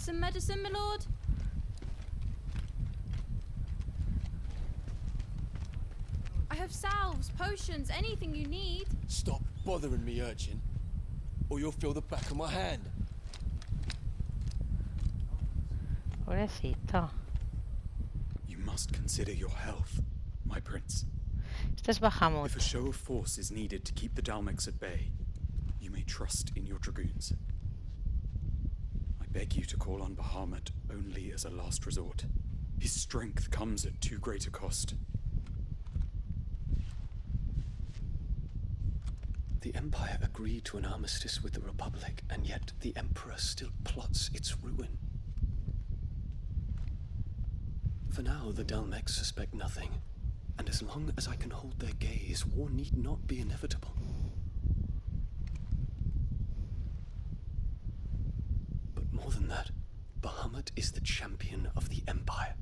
some medicine, my lord? I have salves, potions, anything you need. Stop bothering me, urchin, or you'll feel the back of my hand. Pobrecito. You must consider your health, my prince. Este es Bahamut. If a show of force is needed to keep the Dalmex at bay, you may trust in your dragoons. I beg you to call on Bahamut only as a last resort. His strength comes at too great a cost. The Empire agreed to an armistice with the Republic, and yet the Emperor still plots its ruin. For now, the Dalmex suspect nothing, and as long as I can hold their gaze, war need not be inevitable. But more than that, Bahamut is the champion of the Empire.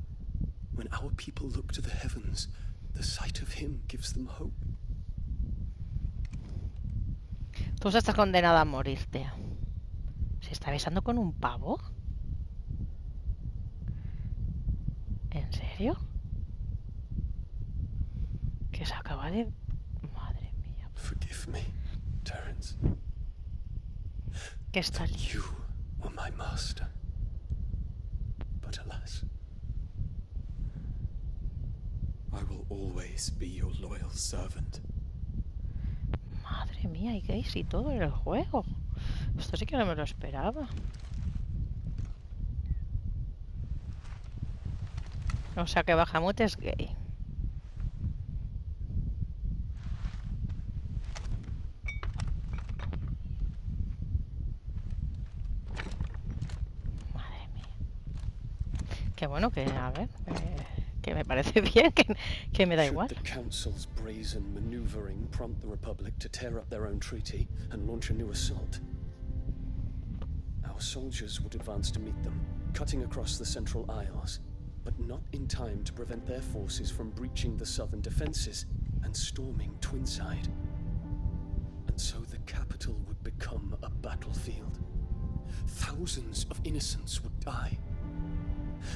When our people look to the heavens, the sight of him gives them hope. Tú estás condenada a morirte. ¿Se está besando con un pavo? ¿En serio? Que se acaba de... Madre mía. Forgive me, Terence. Que está You were my master. But alas. I will always be your loyal servant. Madre mía, hay gays y todo en el juego. Esto sí que no me lo esperaba. O sea que Bahamut es gay. Madre mía. Qué bueno que, a ver, que me parece bien, que me da igual. Should the Council's brazen maneuvering prompt the Republic to tear up their own treaty and launch a new assault? Our soldiers would advance to meet them, cutting across the Central Isles, but not in time to prevent their forces from breaching the southern defenses and storming Twinside. And so the capital would become a battlefield. Thousands of innocents would die.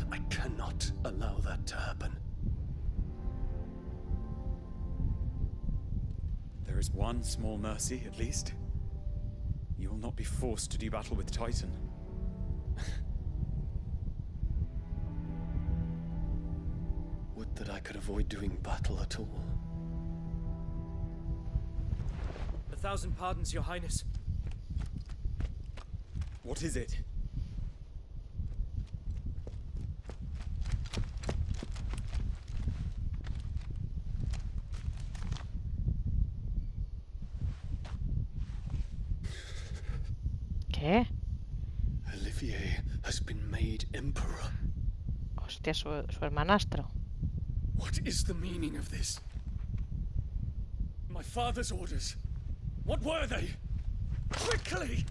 I cannot allow that to happen. There is one small mercy, at least. You will not be forced to do battle with Titan. Would that I could avoid doing battle at all. 1,000 pardons, Your Highness. What is it? ¿Qué? Olivier has been made emperor. Hostia, su hermanastro. What is the meaning of this? My father's orders. What were they? Quickly!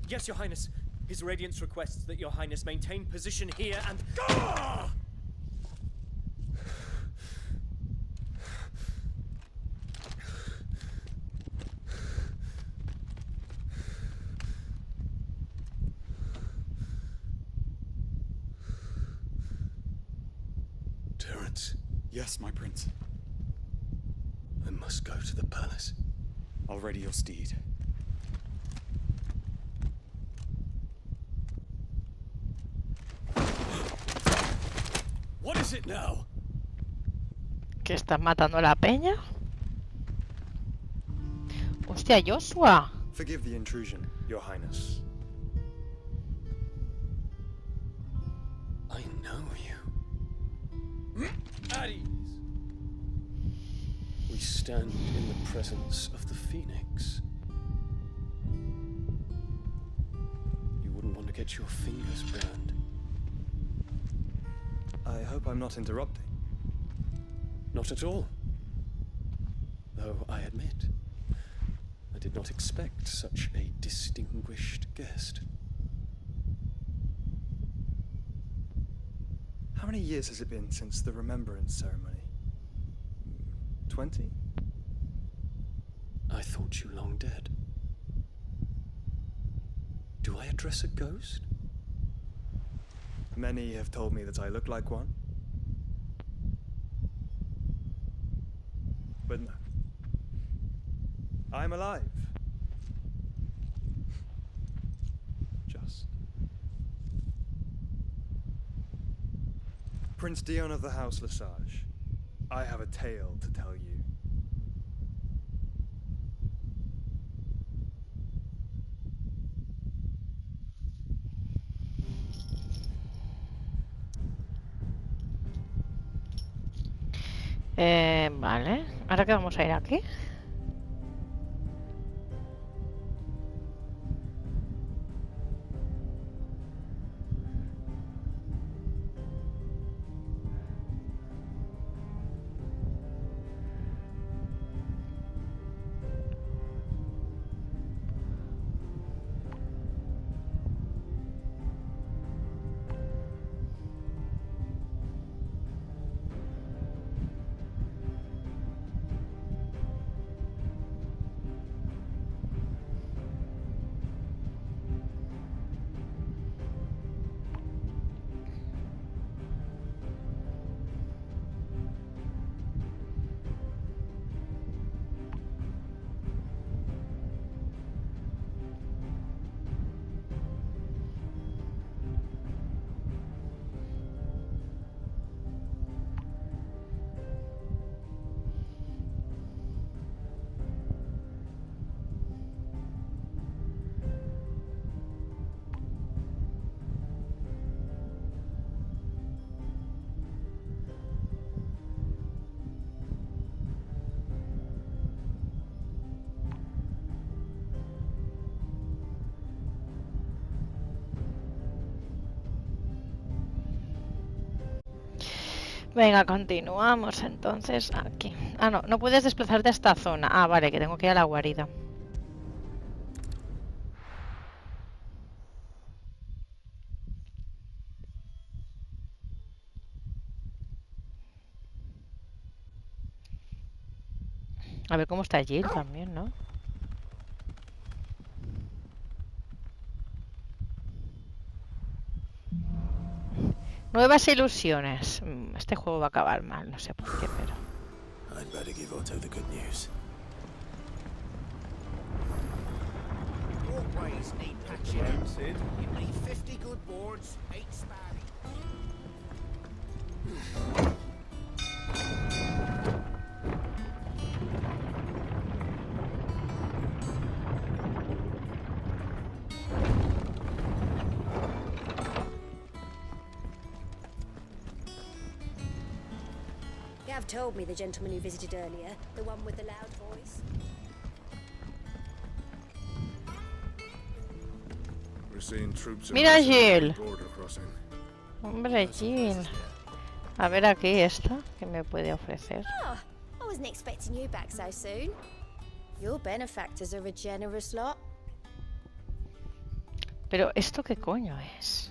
Yes, Your Highness. His Radiance requests that Your Highness maintain position here and... Ah! Terence, Yes, my prince. I must go to the palace. I'll ready your steed. What is it now? ¿Que están matando a la peña? Hostia, Joshua. Forgive the intrusion, Your Highness. I know you. At ease. We stand in the presence of the Phoenix. You wouldn't want to get your fingers burned. I hope I'm not interrupting. Not at all. Though I admit, I did not expect such a distinguished guest. How many years has it been since the Remembrance Ceremony? 20? I thought you long dead. Do I address a ghost? Many have told me that I look like one. But no. I'm alive. Just. Prince Dion of the House Lesage, I have a tale to tell you. Vale. ¿Ahora qué vamos a ir aquí? Venga, continuamos entonces aquí. Ah, no, no puedes desplazarte a esta zona. Ah, vale, que tengo que ir a la guarida. A ver cómo está Jill también, ¿no? Nuevas ilusiones. Este juego va a acabar mal, no sé por qué, pero... I'd better give Otto the good news. Walkways need patching up. You need 50 good boards, 8 sparring. Gav told me the gentleman who visited earlier, the one with the loud voice. We're seeing troops. Mira, Jill. Border crossing. Hombre, Jill. A ver aquí esta, ¿qué me puede ofrecer? Oh, I wasn't expecting you back so soon. Your benefactors are a generous lot. Pero, ¿esto qué coño es?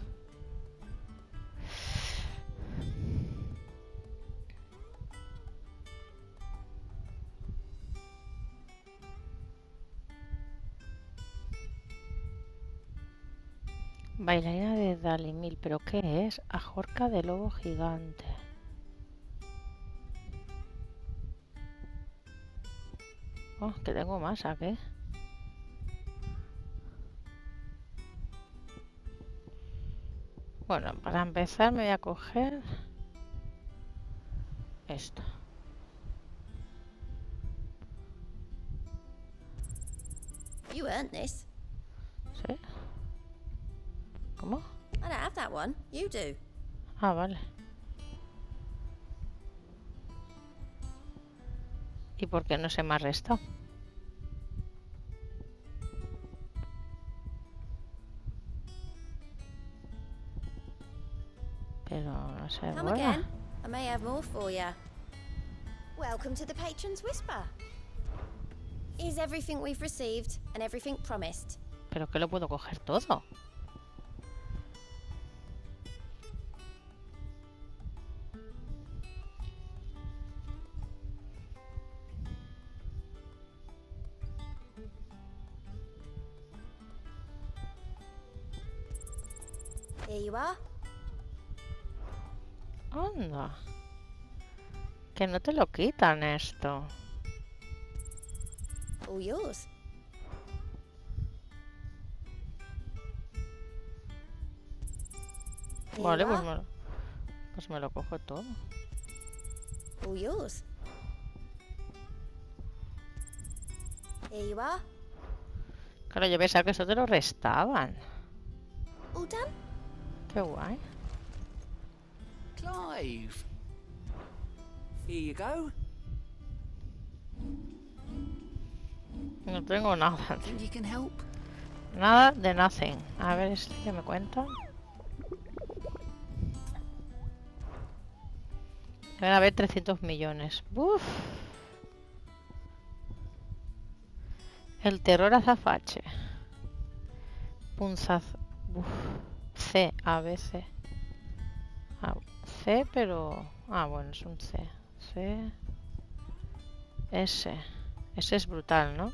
Bailarina de Dalimil, ¿pero qué es? Ajorca de lobo gigante. Oh, que tengo más, ¿a qué? Bueno, para empezar me voy a coger esto. You earned this. ¿Sí? ¿Cómo? I don't have that one. You do. Ah, vale. ¿Y por qué no se me ha restado? Pero no sé. Come Bueno. again. I may have more for you. Welcome to the Patron's Whisper. Is everything we've received and everything promised? Pero que lo puedo coger todo. Here you are. Anda. Que no te lo quitan esto. All yours. Here Vale, you are. pues me lo cojo todo. All yours. Here you are. Claro, yo pensaba que eso te lo restaban. All done? Qué guay. Clive. Here you go. No tengo nada. Think you can help? Nada de nothing. A ver, este que me cuenta. Deben haber 300 millones. Uf. El terror azafache. Punzaz. Uf. C, A, B, C. Ah, C, pero... Ah, bueno, es un C. C. S. Ese es brutal, ¿no?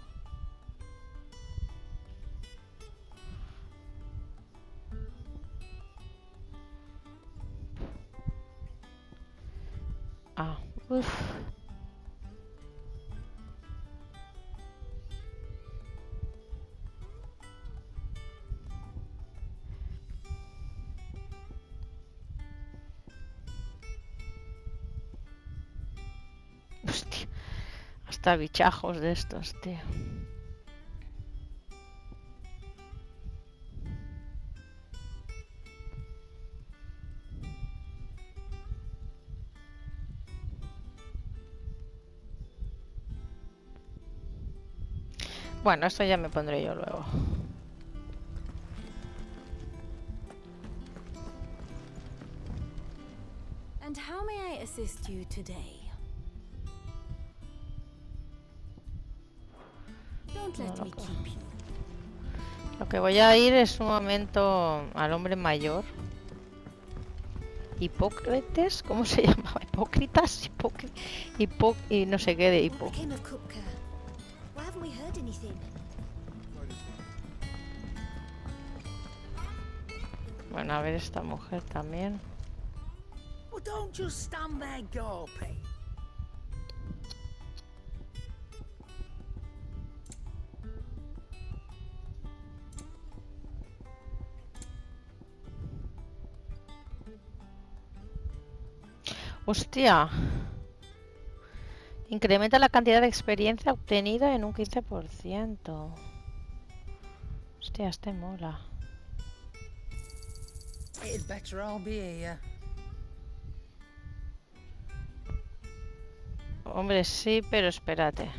Ah, uff. Hostia, hasta bichajos de estos, tío. Bueno, esto ya me pondré yo luego. And how may I assist you today? Don't let me keep you. Lo que voy a ir es un momento al hombre mayor. Hipócrates, ¿cómo se llamaba? Hipócritas, y no sé qué de hipo. What became of Kupka? Why haven't we heard anything? Bueno, a ver esta mujer también. Well, don't just stand there gawping. Hostia. Incrementa la cantidad de experiencia obtenida en un 15%. Hostia, este mola. It'd better all be here. Hombre, sí, pero espérate.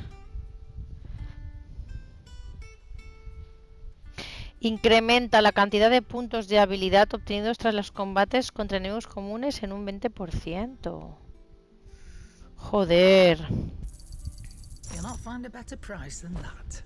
Incrementa la cantidad de puntos de habilidad obtenidos tras los combates contra enemigos comunes en un 20%. Joder. You'll not find a better price than that.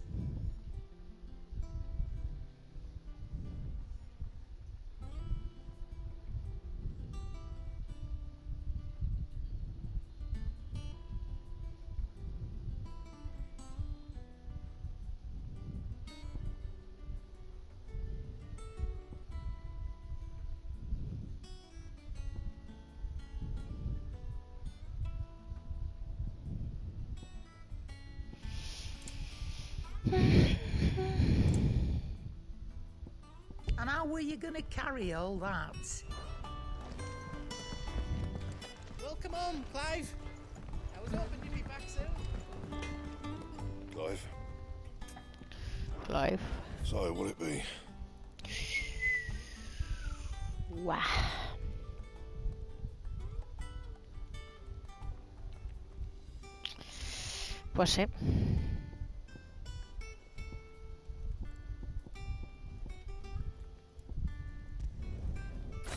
And how were you gonna carry all that? Welcome home, Clive. I was hoping you'd be back soon. Clive, Clive. sorry, will it be? Guau. Pues sí.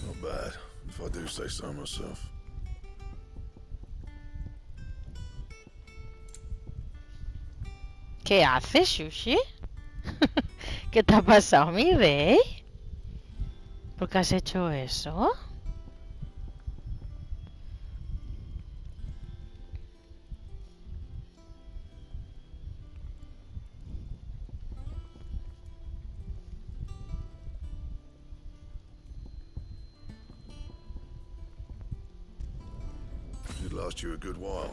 Not bad, if I do say so myself. ¿Qué haces, Sushi? ¿Qué te ha pasado, mi rey? ¿Por qué has hecho eso? could last you a good while.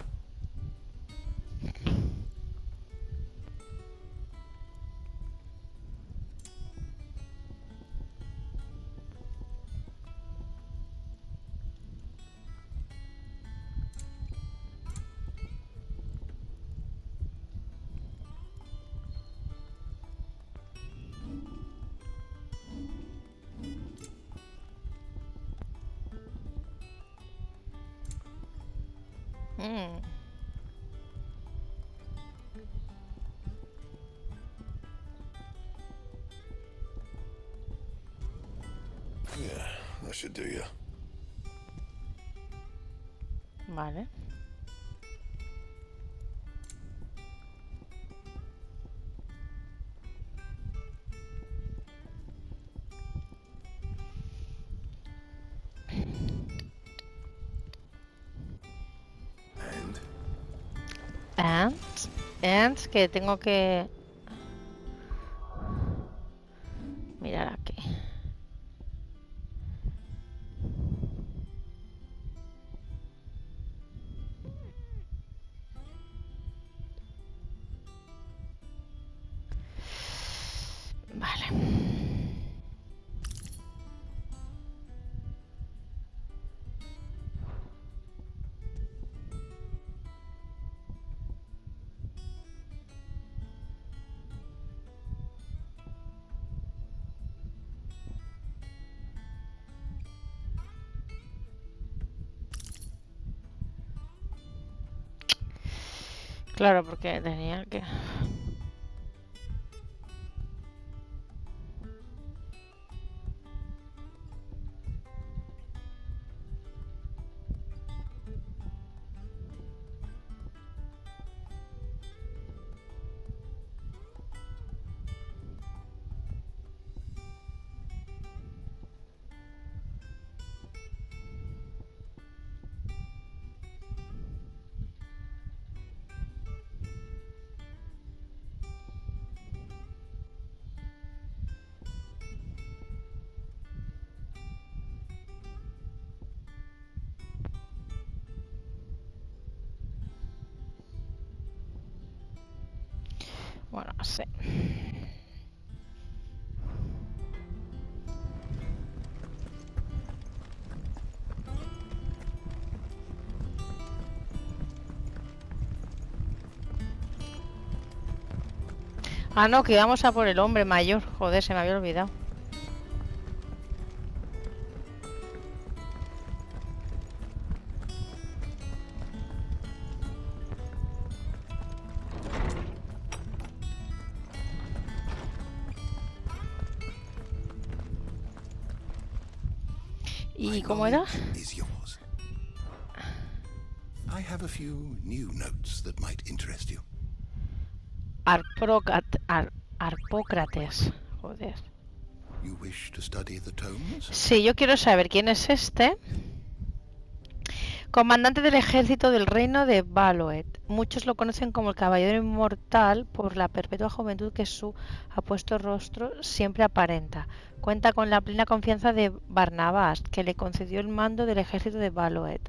Yeah, that should do you. Vale. And que tengo que mirar aquí. Vale. Claro, porque tenía que... Bueno, sí. Ah, no, que íbamos a por el hombre mayor. Joder, se me había olvidado. ¿Y cómo era? Is yours. I have a few new notes that might interest you. Arpócrates. Joder. You wish to study the tomes? Sí, yo quiero saber quién es este. Comandante del ejército del reino de Valoet. Muchos lo conocen como el caballero inmortal por la perpetua juventud que su apuesto rostro siempre aparenta. Cuenta con la plena confianza de Barnabás, que le concedió el mando del ejército de Valoet.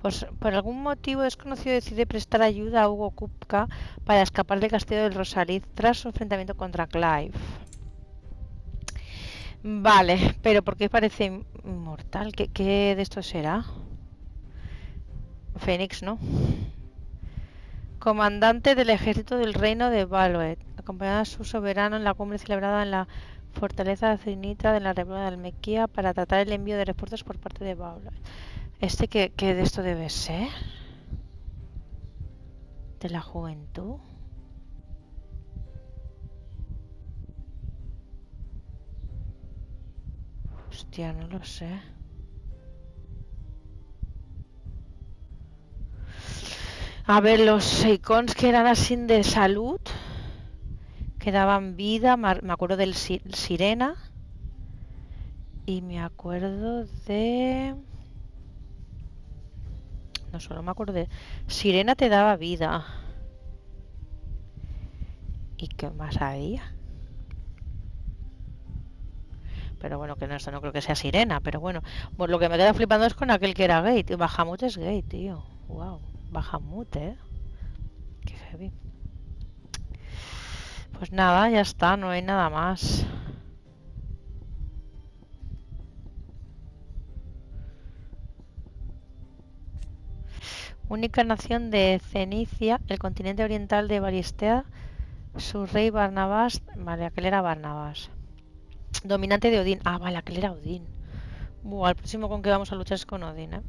Pues, por algún motivo desconocido decide prestar ayuda a Hugo Kupka para escapar del castillo del Rosaliz tras su enfrentamiento contra Clive. Vale, pero ¿por qué parece inmortal? ¿Qué de esto será? Fénix, ¿no? Comandante del ejército del reino de Valoet, acompañado a su soberano en la cumbre celebrada en la fortaleza de Cinitra de la República de Almequía para tratar el envío de refuerzos por parte de Valoet. ¿Qué de esto debe ser? ¿De la juventud? Hostia, no lo sé. A ver, los icons que eran así de salud, que daban vida, me acuerdo del Sirena. Y me acuerdo de... No solo me acuerdo de... Sirena te daba vida. ¿Y qué más había? Pero bueno, que no, esto no creo que sea Sirena, pero bueno. Pues lo que me queda flipando es con aquel que era gay. Bahamut es gay, tío. Wow, Bahamut, ¿eh? Qué heavy. Pues nada, ya está, no hay nada más. Única nación de Cenicia, el continente oriental de Baristea, su rey Barnabás. Vale, aquel era Barnabás. Dominante de Odín. Ah, vale, aquel era Odín. Buah, el próximo con que vamos a luchar es con Odín, ¿eh?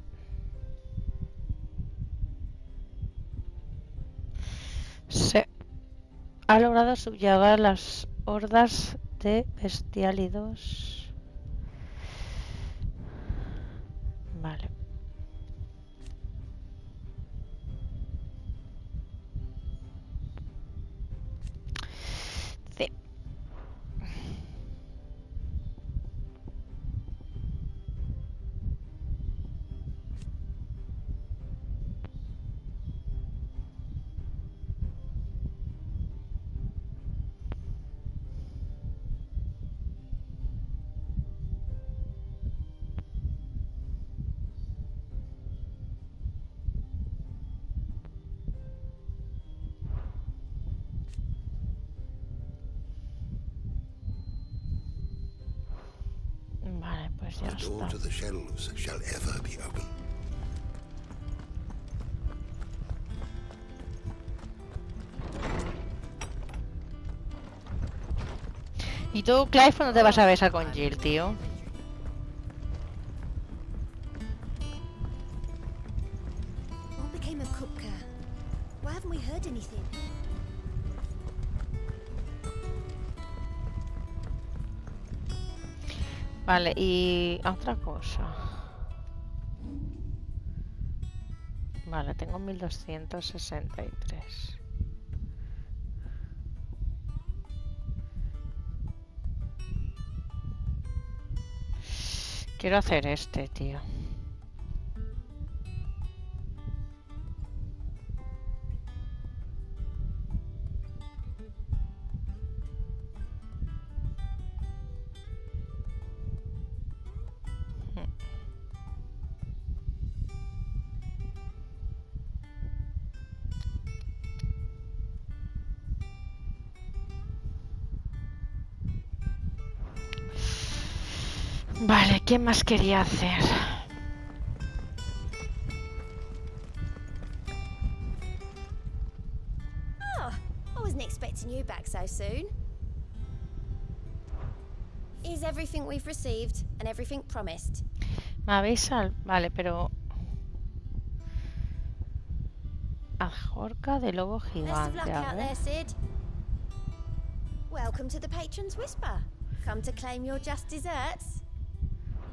Se ha logrado subyugar las hordas de bestiálidos. Vale. Sí. Vale, pues ya The door está. to the shelves shall ever be open. ¿Y tú, Clive, cuándo te vas a besar con Jill, tío? What became of Kupka? Why haven't we heard anything? Vale, y otra cosa. Vale, tengo 1263. Quiero hacer este, tío. Vale, ¿qué más quería hacer? Oh, I wasn't expecting you back so soon. Is everything we've received and everything promised? Me habéis Vale, pero... Ajorca de lobo Best of gigante, luck a out ver. there, Sid. Welcome to the Patron's Whisper. Come to claim your just desserts.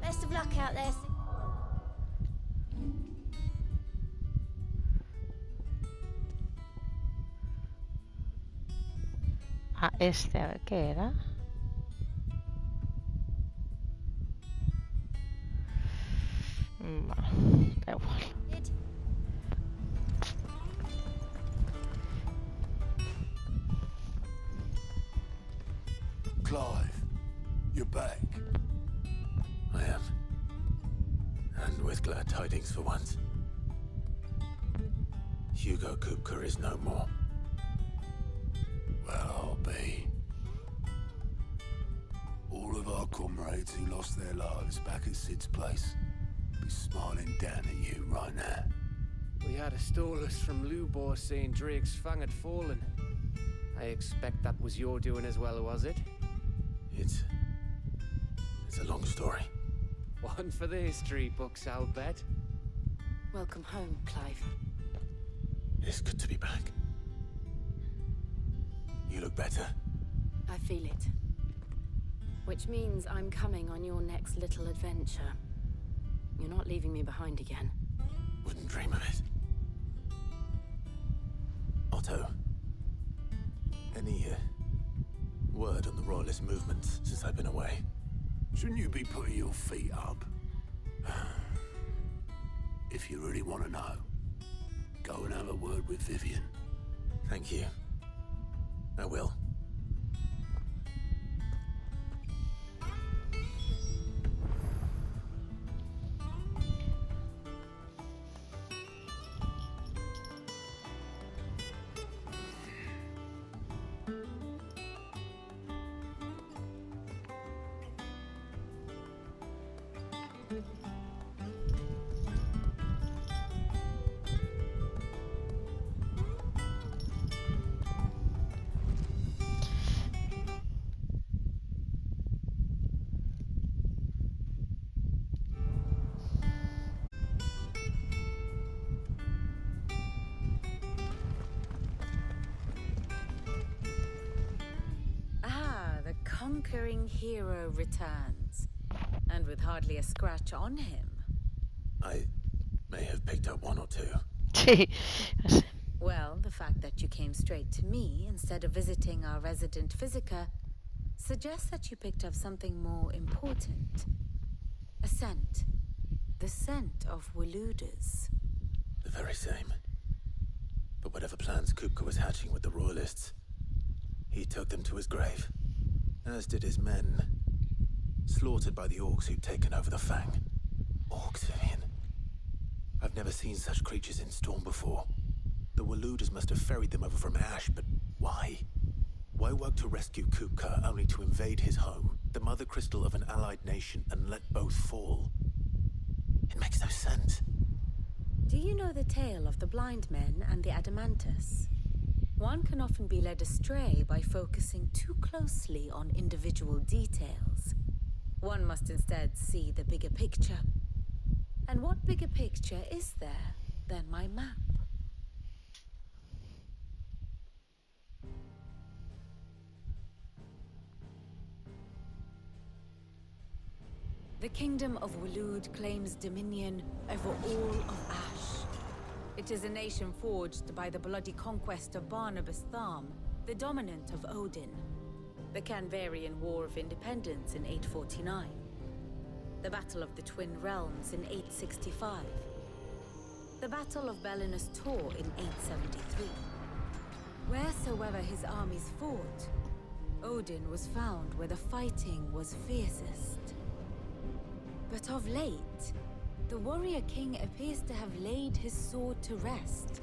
Best of luck out there, Sid. Ah, este, a ver, ¿qué era? Bueno, da igual. Sid. Clive, you're back. I am. And with glad tidings for once. Hugo Kupka is no more. Well, I'll be. All of our comrades who lost their lives back at Sid's place be smiling down at you right now. We had a stolus from Lubor saying Drake's fang had fallen. I expect that was your doing as well, was it? It's a long story. One for the history books, I'll bet. Welcome home, Clive. It's good to be back. You look better. I feel it. Which means I'm coming on your next little adventure. You're not leaving me behind again. Wouldn't dream of it. Otto, any word on the Royalist movement since I've been away? Shouldn't you be putting your feet up? If you really want to know, go and have a word with Vivian. Thank you. I will. conquering hero returns, and with hardly a scratch on him. I may have picked up one or two. Sí. Well, the fact that you came straight to me instead of visiting our resident physiker suggests that you picked up something more important. A scent. The scent of Waludas. The very same. But whatever plans Kupka was hatching with the Royalists, he took them to his grave. As did his men. Slaughtered by the orcs who'd taken over the Fang. Orcs, Vivian. I've never seen such creatures in Storm before. The Waludas must have ferried them over from Ash, but why? Why work to rescue Kupka only to invade his home, the mother crystal of an allied nation, and let both fall? It makes no sense. Do you know the tale of the blind men and the Adamantus? One can often be led astray by focusing too closely on individual details. One must instead see the bigger picture. And what bigger picture is there than my map? The kingdom of Waloed claims dominion over all of Ash. It is a nation forged by the bloody conquest of Barnabas Tharm, the dominant of Odin. The Canvarian War of Independence in 849. The Battle of the Twin Realms in 865. The Battle of Belinus Tor in 873. Wheresoever his armies fought, Odin was found where the fighting was fiercest. But of late, the warrior king appears to have laid his sword to rest.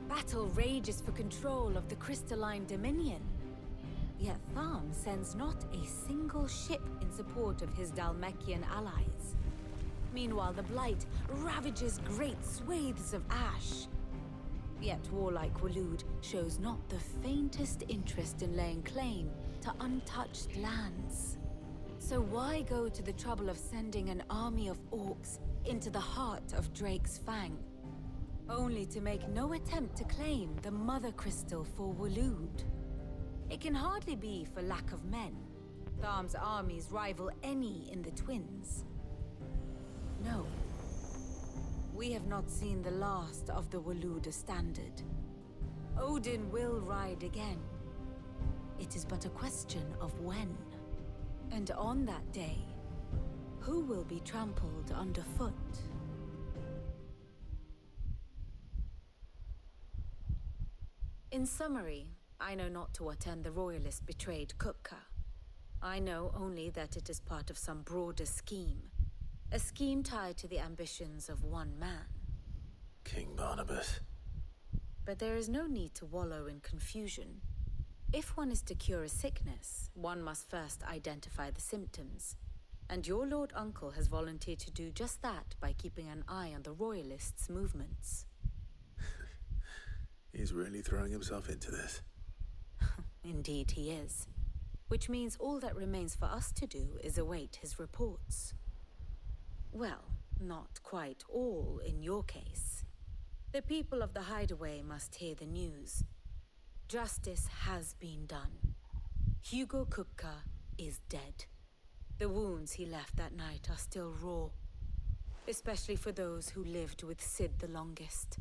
Battle rages for control of the crystalline dominion. Yet Tharm sends not a single ship in support of his Dhalmekian allies. Meanwhile, the Blight ravages great swathes of Ash. Yet warlike Waloed shows not the faintest interest in laying claim to untouched lands. So why go to the trouble of sending an army of orcs into the heart of Drake's Fang, only to make no attempt to claim the Mother Crystal for Waloed? It can hardly be for lack of men. Tharm's armies rival any in the Twins. No. We have not seen the last of the Waluda standard. Odin will ride again. It is but a question of when. And on that day, who will be trampled underfoot? In summary, I know not to what end the Royalists betrayed Kupka. I know only that it is part of some broader scheme. A scheme tied to the ambitions of one man. King Barnabas. But there is no need to wallow in confusion. If one is to cure a sickness, one must first identify the symptoms. And your Lord Uncle has volunteered to do just that by keeping an eye on the Royalists' movements. He's really throwing himself into this. Indeed he is. Which means all that remains for us to do is await his reports. Well, not quite all in your case. The people of the Hideaway must hear the news. Justice has been done. Hugo Kupka is dead. The wounds he left that night are still raw, especially for those who lived with Sid the longest.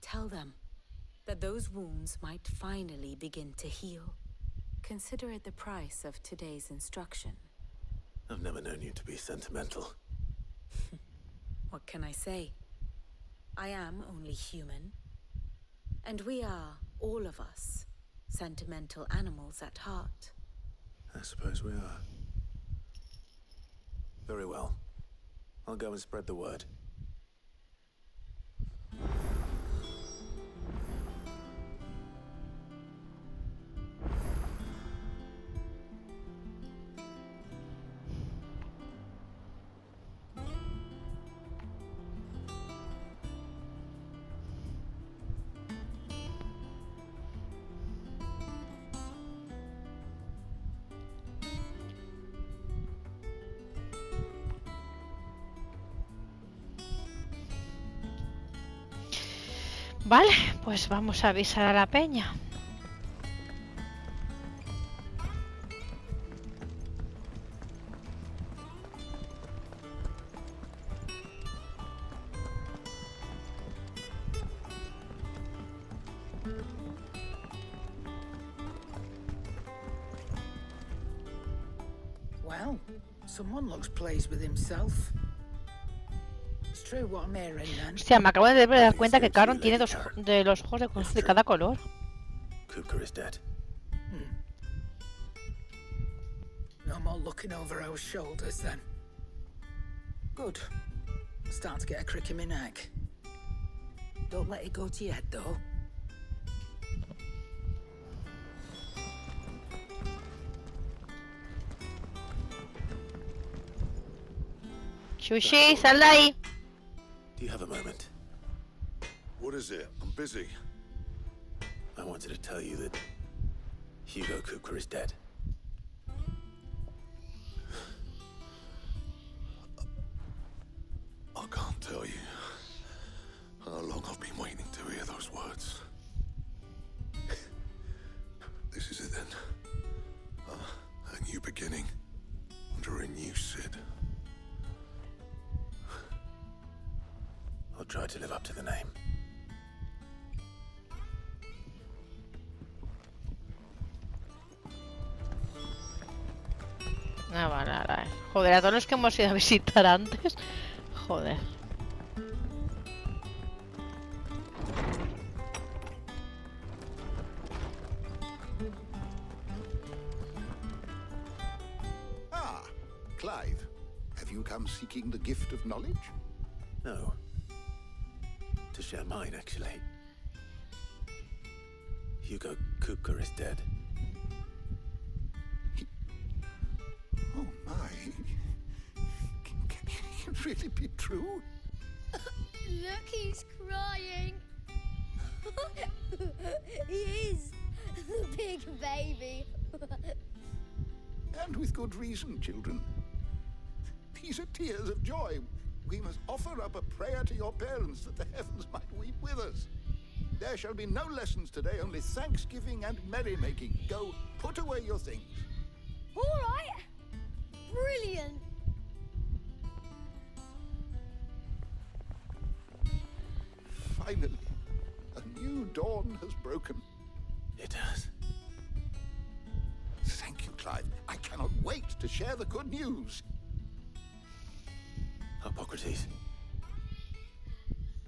Tell them that those wounds might finally begin to heal. Consider it the price of today's instruction. I've never known you to be sentimental. What can I say? I am only human. And we are, all of us, sentimental animals at heart. I suppose we are. Very well. I'll go and spread the word. Vale, pues vamos a avisar a la peña. Well, someone looks pleased with himself. It's true what I'm hearing then. Hostia, me acabo de dar cuenta que Caron tiene de los ojos de cada color. Kupka is dead. No more looking over our shoulders then. Good. I'm starting to get a crick in my neck. Don't let it go to your head though. Sushi, sal de ahí. Do you have a moment? What is it? I'm busy. I wanted to tell you that Hugo Kupka is dead. I can't tell you how long I've been waiting to hear those words. This is it then. A new beginning under a new Sid. I'll try to live up to the name. Ah, vale, vale. Joder, a todos los que hemos ido a visitar antes. Joder. Ah, Clive. Have you come seeking the gift of knowledge? No. To share mine, actually. Hugo Kupka is dead. Oh my. Can it really be true? Look, he's crying. He is. The big baby. And with good reason, children. These are tears of joy. We must offer up a prayer to your parents that the heavens might weep with us. There shall be no lessons today, only thanksgiving and merrymaking. Go, put away your things. All right. Brilliant. Finally, a new dawn has broken. It has. Thank you, Clive. I cannot wait to share the good news. Hippocrates.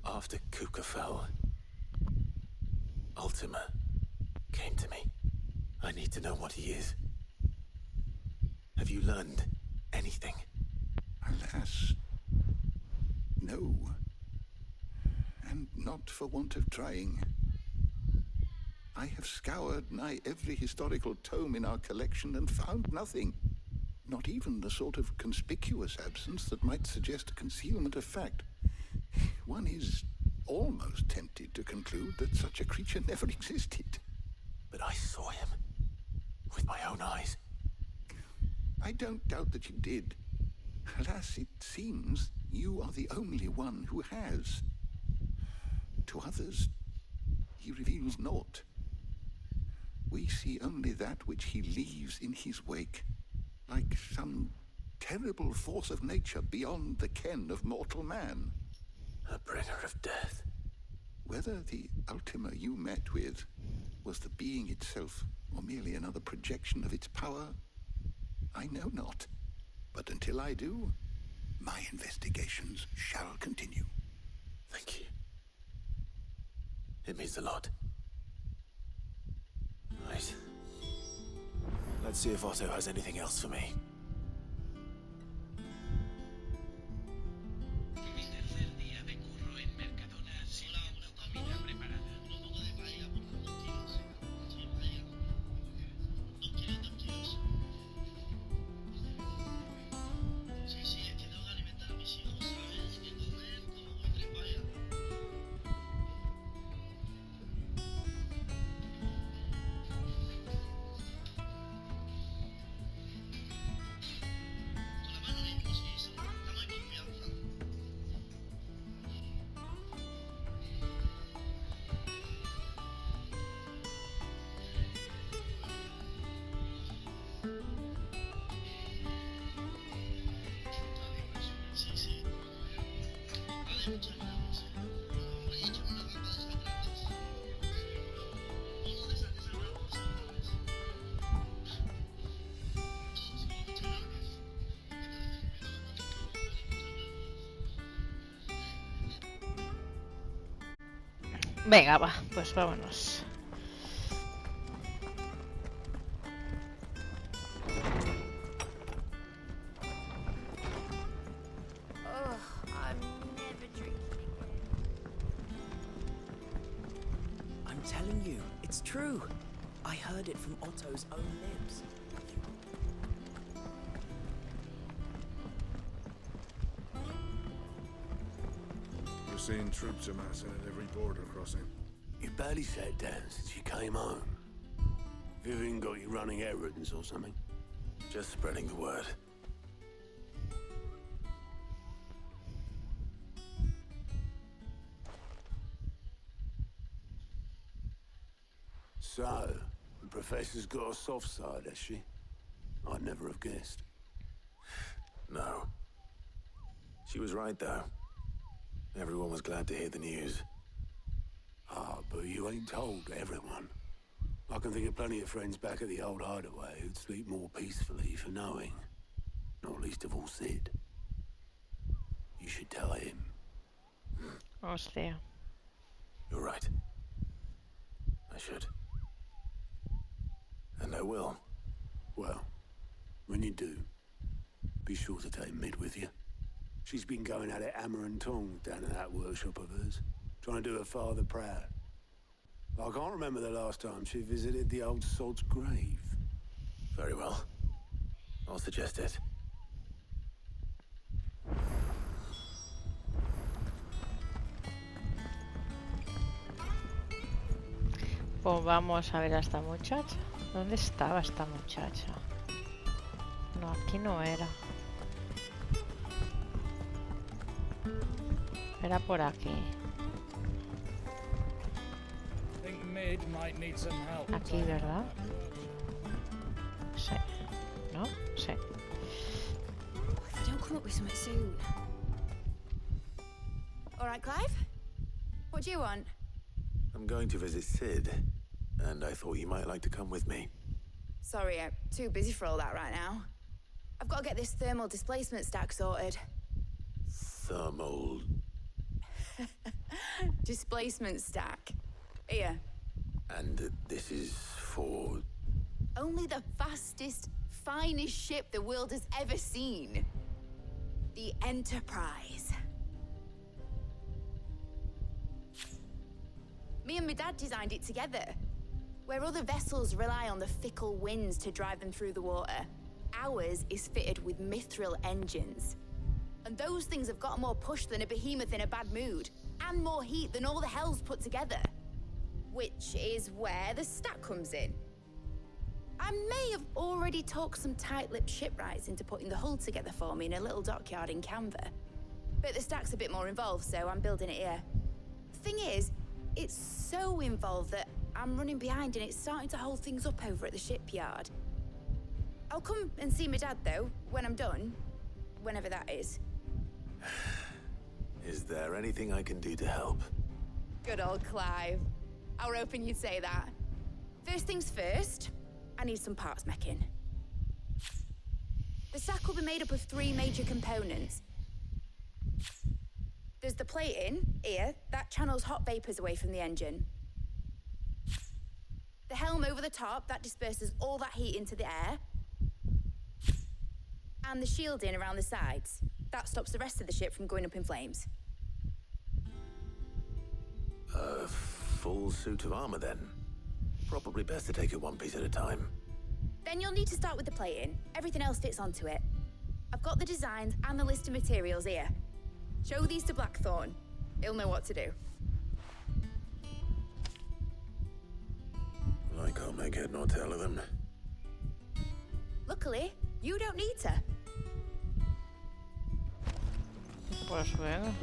After Kupka fell, Ultima came to me. I need to know what he is. Have you learned anything? Alas, no. And not for want of trying. I have scoured nigh every historical tome in our collection and found nothing. Not even the sort of conspicuous absence that might suggest a concealment of fact. One is almost tempted to conclude that such a creature never existed. But I saw him with my own eyes. I don't doubt that you did. Alas, it seems you are the only one who has. To others, he reveals naught. We see only that which he leaves in his wake, like some terrible force of nature beyond the ken of mortal man. A bringer of death. Whether the Ultima you met with was the being itself, or merely another projection of its power, I know not. But until I do, my investigations shall continue. Thank you. It means a lot. Right. Let's see if Otto has anything else for me. Venga, va, pues vámonos. I'm never drinking again. I'm telling you, it's true. I heard it from Otto's own lips. We're seeing troops amassing at every border crossing. You barely sat down since you came home. Vivian got you running errands or something? Just spreading the word. So, the Professor's got a soft side, has she? I'd never have guessed. No. She was right, though. Everyone was glad to hear the news. Ah, but you ain't told everyone. I can think of plenty of friends back at the old hideaway who'd sleep more peacefully for knowing. Not least of all Sid. You should tell him. Hostia. You're right. I should. And I will. Well, when you do, be sure to take Mid with you. She's been going at it hammer and tongs down at that workshop of hers, trying to do her father proud. I can't remember the last time she visited the old sod's grave. Very well. I'll suggest it. Pues vamos a ver a esta muchacha. ¿Dónde estaba esta muchacha? No, aquí no era. Era por aquí. Aquí, ¿verdad? Sí. ¿No? Sí. If they don't come up with something soon. All right, Clive? What do you want? I'm going to visit Sid, and I thought you might like to come with me. Sorry, I'm too busy for all that right now. I've got to get this thermal displacement stack sorted. Thermal... Displacement stack. Here. And this is for... Only the fastest, finest ship the world has ever seen. The Enterprise. Me and my dad designed it together. Where other vessels rely on the fickle winds to drive them through the water, ours is fitted with mithril engines. And those things have got more push than a behemoth in a bad mood, and more heat than all the hells put together. Which is where the stack comes in. I may have already talked some tight-lipped shipwrights into putting the hull together for me in a little dockyard in Canva. But the stack's a bit more involved, so I'm building it here. Thing is, it's so involved that I'm running behind and it's starting to hold things up over at the shipyard. I'll come and see my dad, though, when I'm done. Whenever that is. Is there anything I can do to help? Good old Clive. I were hoping you'd say that. First things first, I need some parts meching. The stack will be made up of 3 major components. There's the plating, here, that channels hot vapors away from the engine. The helm over the top, that disperses all that heat into the air. And the shielding around the sides. That stops the rest of the ship from going up in flames. A full suit of armor, then. Probably best to take it one piece at a time. Then you'll need to start with the plating. Everything else fits onto it. I've got the designs and the list of materials here. Show these to Blackthorn. He'll know what to do. I can't make head nor tail of them. Luckily, you don't need to. Pues venga.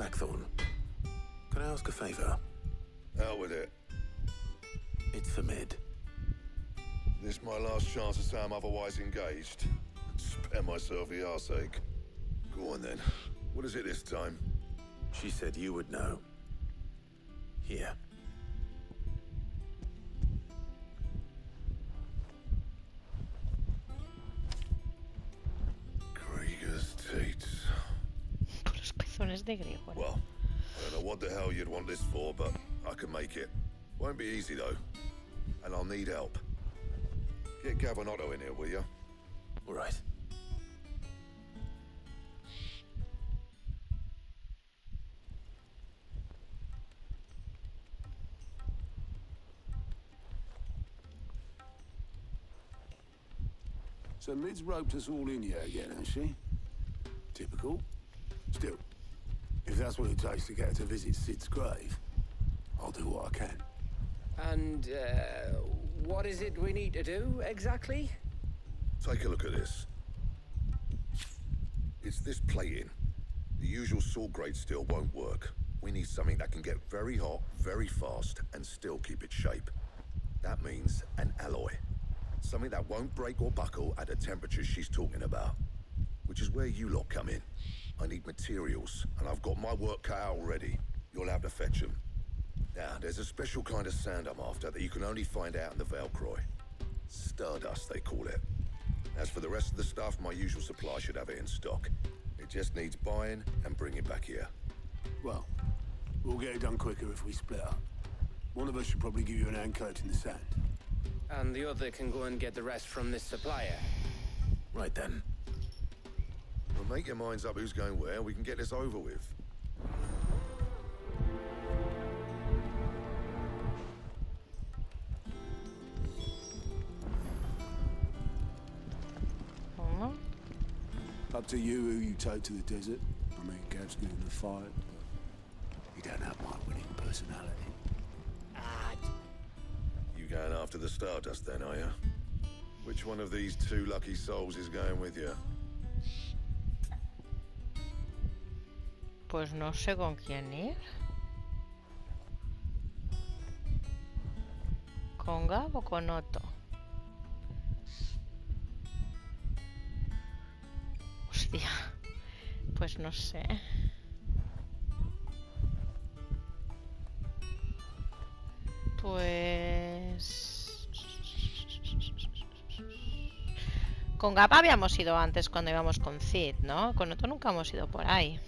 Blackthorn, can I ask a favor? Out with it. It's for Mid. This my last chance to say I'm otherwise engaged. Spare myself the arseache. Go on then. What is it this time? She said you would know. Here. Krieger's teats. Los pezones de Grigor. Well, I don't know what the hell you'd want this for, but I can make it. Won't be easy though. And I'll need help. Get Gav and Otto in here, will ya? All right. So Mid's roped us all in here again, has she? Typical. Still, if that's what it takes to get her to visit Sid's grave, I'll do what I can. And, what is it we need to do, exactly? Take a look at this. It's this plating. The usual saw grade steel won't work. We need something that can get very hot, very fast, and still keep its shape. That means an alloy. Something that won't break or buckle at the temperatures she's talking about. Which is where you lot come in. I need materials, and I've got my work cut out already. You'll have to fetch them. Now, there's a special kind of sand I'm after that you can only find out in the Valcroy. Stardust, they call it. As for the rest of the stuff, my usual supply should have it in stock. It just needs buying and bringing back here. Well, we'll get it done quicker if we split up. One of us should probably give you an hand collecting the sand. And the other can go and get the rest from this supplier. Right then. Well, make your minds up who's going where, we can get this over with. Up to you who you take to the desert. I mean, Gav's good in the fight, but he don't have my winning personality. You going after the Stardust then, are you? Which one of these two lucky souls is going with you? Pues no sé con quién ir. ¿Con Gav o con Otto? Hostia, pues no sé. Pues... Con Gav habíamos ido antes cuando íbamos con Cid, ¿no? Con Otto nunca hemos ido por ahí.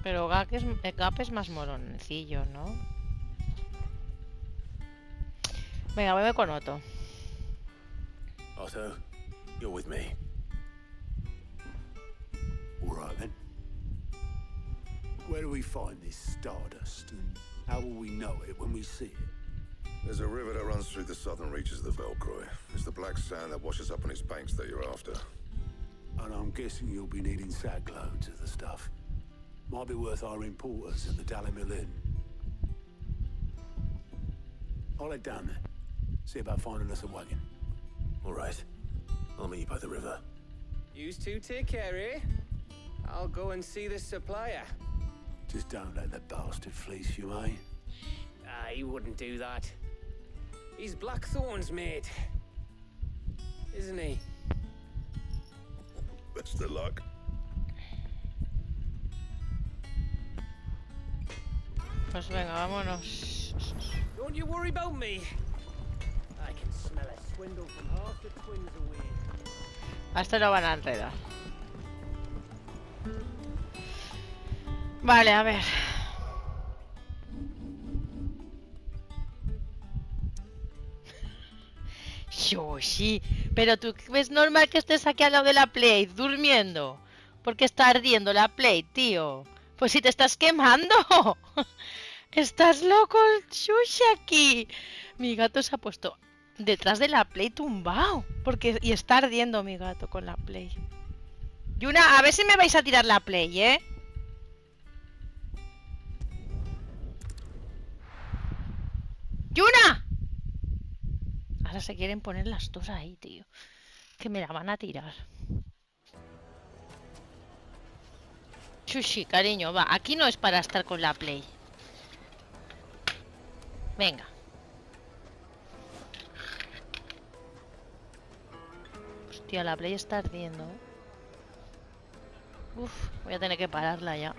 Pero Gap es más moroncillo, ¿no? Venga, voy con Otto. Otto, you're with me. All right then. Where do we find this Stardust, and how will we know it when we see it? There's a river that runs through the southern reaches of the Valcroy. It's the black sand that washes up on its banks that you're after. And I'm guessing you'll be needing sack loads of the stuff. Might be worth our importers at the Dalimil Inn. I'll head down there. See about finding us a wagon. All right. I'll meet you by the river. You two take care, eh? I'll go and see this supplier. Just don't let the bastard fleece you, eh? He wouldn't do that. He's Blackthorn's mate. Isn't he? Best of luck. Pues venga, vámonos. Don't you worry about me. I can smell a swindle from half the twins away. A este lo van a enredar. Vale, a ver. Yoshi, pero tú ves normal que estés aquí al lado de la Play durmiendo. Porque está ardiendo la Play, tío. Pues si te estás quemando. Estás loco el Yoshi aquí. Mi gato se ha puesto detrás de la Play tumbado. Y está ardiendo mi gato con la Play. Yuna, a ver si me vais a tirar la Play, ¿eh? ¡Yuna! Ahora se quieren poner las dos ahí, tío. Que me la van a tirar. Sushi, cariño, va. Aquí no es para estar con la Play. Venga. Hostia, la Play está ardiendo, ¿eh? Uf, voy a tener que pararla ya.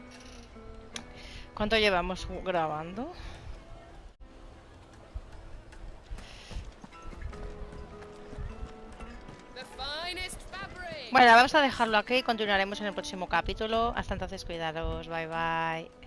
¿Cuánto llevamos grabando? Bueno, vamos a dejarlo aquí y continuaremos en el próximo capítulo. Hasta entonces, cuidaros. Bye, bye.